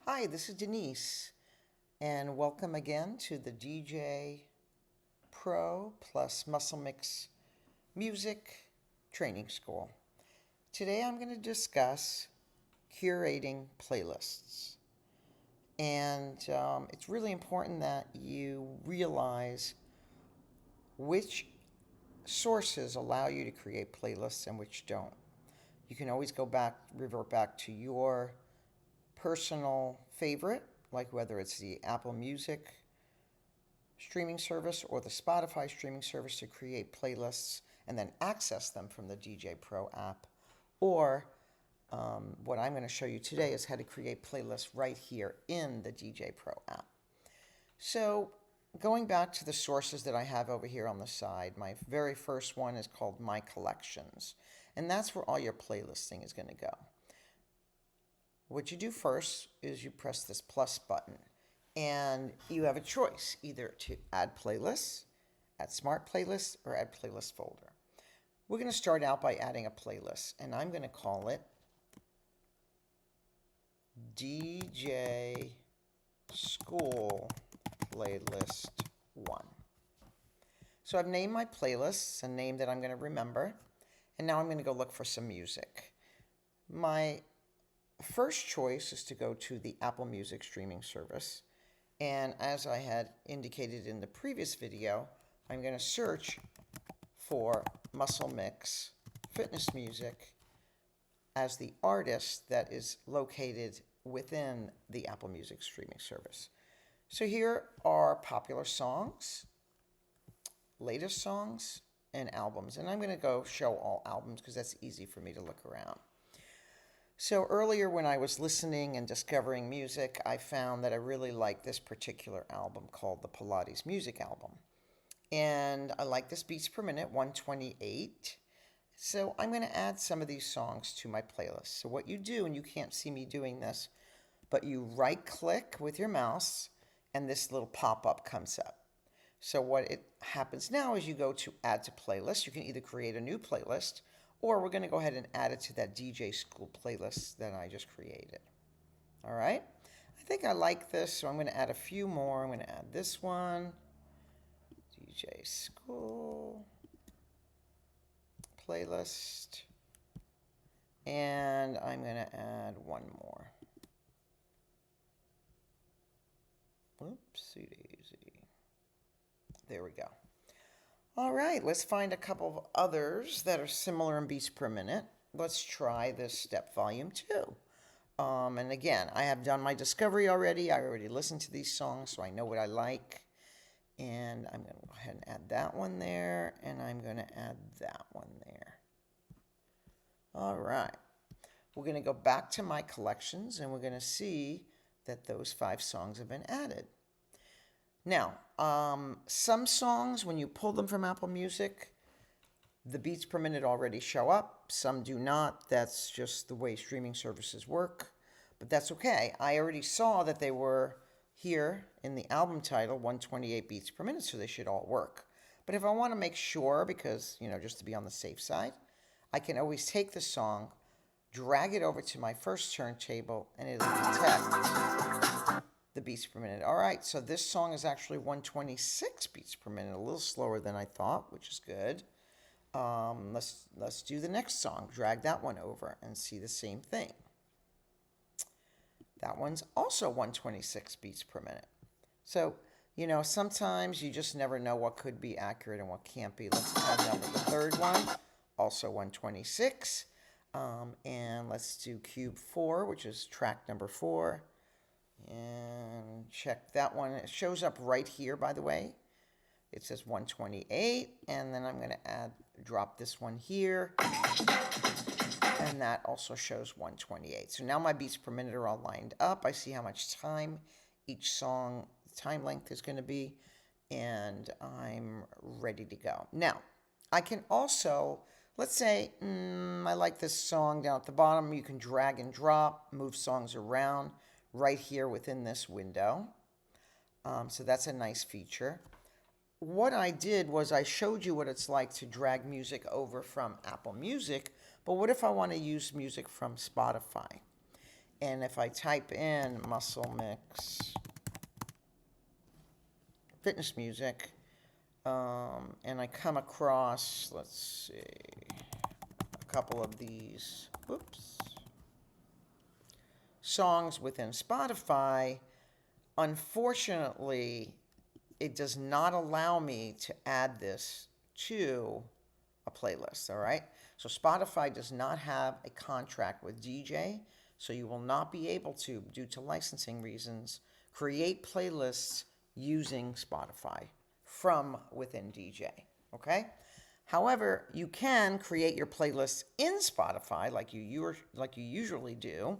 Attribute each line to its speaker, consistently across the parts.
Speaker 1: Hi, this is Denise, and welcome again to the DJ Pro plus Muscle Mix Music Training School. Today I'm going to discuss curating playlists. And it's really important that you realize which sources allow you to create playlists and which don't. You can always revert back to your personal favorite, like whether it's the Apple Music streaming service or the Spotify streaming service to create playlists and then access them from the DJ Pro app. Or what I'm going to show you today is how to create playlists right here in the DJ Pro app. So going back to the sources that I have over here on the side, my very first one is called My Collections. And that's where all your playlisting is going to go. What you do first is you press this plus button. And you have a choice, either to add playlists, add smart playlists, or add playlist folder. We're going to start out by adding a playlist, and I'm going to call it DJ School Playlist 1. So I've named my playlists, a name that I'm going to remember, and now I'm going to go look for some music. My first choice is to go to the Apple Music streaming service. And as I had indicated in the previous video, I'm going to search for Muscle Mix Fitness Music as the artist that is located within the Apple Music streaming service. So here are popular songs, latest songs, and albums. And I'm going to go show all albums because that's easy for me to look around. So earlier when I was listening and discovering music, I found that I really liked this particular album called the Pilates Music Album. And I like this beats per minute, 128. So I'm going to add some of these songs to my playlist. So what you do, and you can't see me doing this, but you right click with your mouse and this little pop-up comes up. So what it happens now is you go to add to playlist. You can either create a new playlist, or we're going to go ahead and add it to that DJ School playlist that I just created. All right. I think I like this, so I'm going to add a few more. I'm going to add this one, DJ School playlist, and I'm going to add one more. Oopsie daisy. There we go. All right, let's find a couple of others that are similar in beats per minute. Let's try this step volume 2. And again, I have done my discovery already. I already listened to these songs, so I know what I like. And I'm going to go ahead and add that one there, and I'm going to add that one there. All right. We're going to go back to my collections, and we're going to see that those 5 songs have been added. Now, some songs, when you pull them from Apple Music, the beats per minute already show up. Some do not. That's just the way streaming services work. But that's okay. I already saw that they were here in the album title, 128 beats per minute, so they should all work. But if I want to make sure, because, just to be on the safe side, I can always take the song, drag it over to my first turntable, and it'll detect the beats per minute. All right, so this song is actually 126 beats per minute, a little slower than I thought, which is good. Let's do the next song. Drag that one over and see the same thing. That one's also 126 beats per minute. So, sometimes you just never know what could be accurate and what can't be. Let's add that with the third one, also 126. And let's do cube 4, which is track number 4. And check that one. It shows up right here, by the way. It says 128, and then I'm going to drop this one here, and that also shows 128. So now my beats per minute are all lined up. I see how much time each song, time length is going to be, and I'm ready to go. Now, I can also, let's say, I like this song down at the bottom. You can drag and drop, move songs around right here within this window. So that's a nice feature. What I did was I showed you what it's like to drag music over from Apple Music, but what if I want to use music from Spotify? And if I type in muscle mix fitness music, and I come across, let's see, a couple of these, songs within Spotify, unfortunately, it does not allow me to add this to a playlist, all right? So Spotify does not have a contract with DJ, so you will not be able to, due to licensing reasons, create playlists using Spotify from within DJ, okay? However, you can create your playlists in Spotify like you usually do,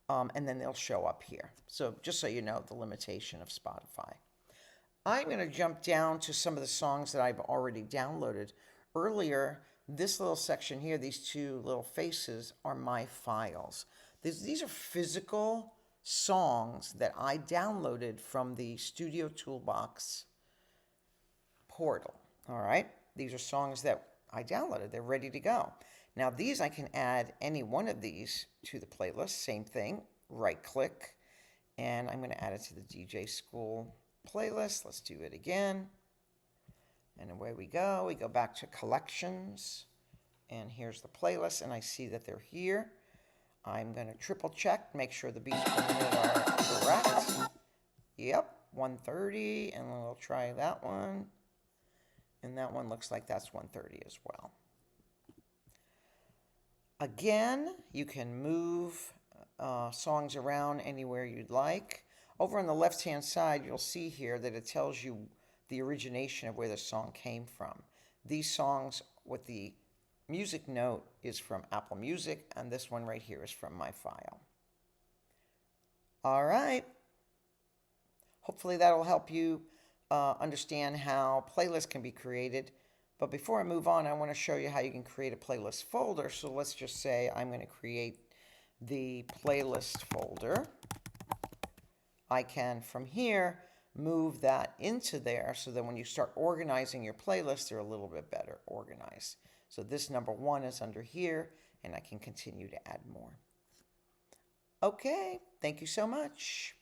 Speaker 1: and then they'll show up here. So just so you know the limitation of Spotify. I'm going to jump down to some of the songs that I've already downloaded. Earlier, this little section here, these two little faces, are my files. These are physical songs that I downloaded from the Studio Toolbox portal. All right? These are songs that I downloaded. They're ready to go. Now, these I can add any one of these to the playlist. Same thing. Right-click. And I'm going to add it to the DJ School playlist. Let's do it again. And away we go. We go back to collections. And here's the playlist. And I see that they're here. I'm going to triple check, make sure the beats per minute are correct. Yep, 130. And then we'll try that one. And that one looks like that's 130 as well. Again, you can move songs around anywhere you'd like. Over on the left-hand side, you'll see here that it tells you the origination of where the song came from. These songs with the music note is from Apple Music, and this one right here is from my file. All right. Hopefully that'll help you understand how playlists can be created. But before I move on, I want to show you how you can create a playlist folder. So let's just say I'm going to create the playlist folder. I can, from here, move that into there so that when you start organizing your playlists, they're a little bit better organized. So this number 1 is under here, and I can continue to add more. Okay, thank you so much.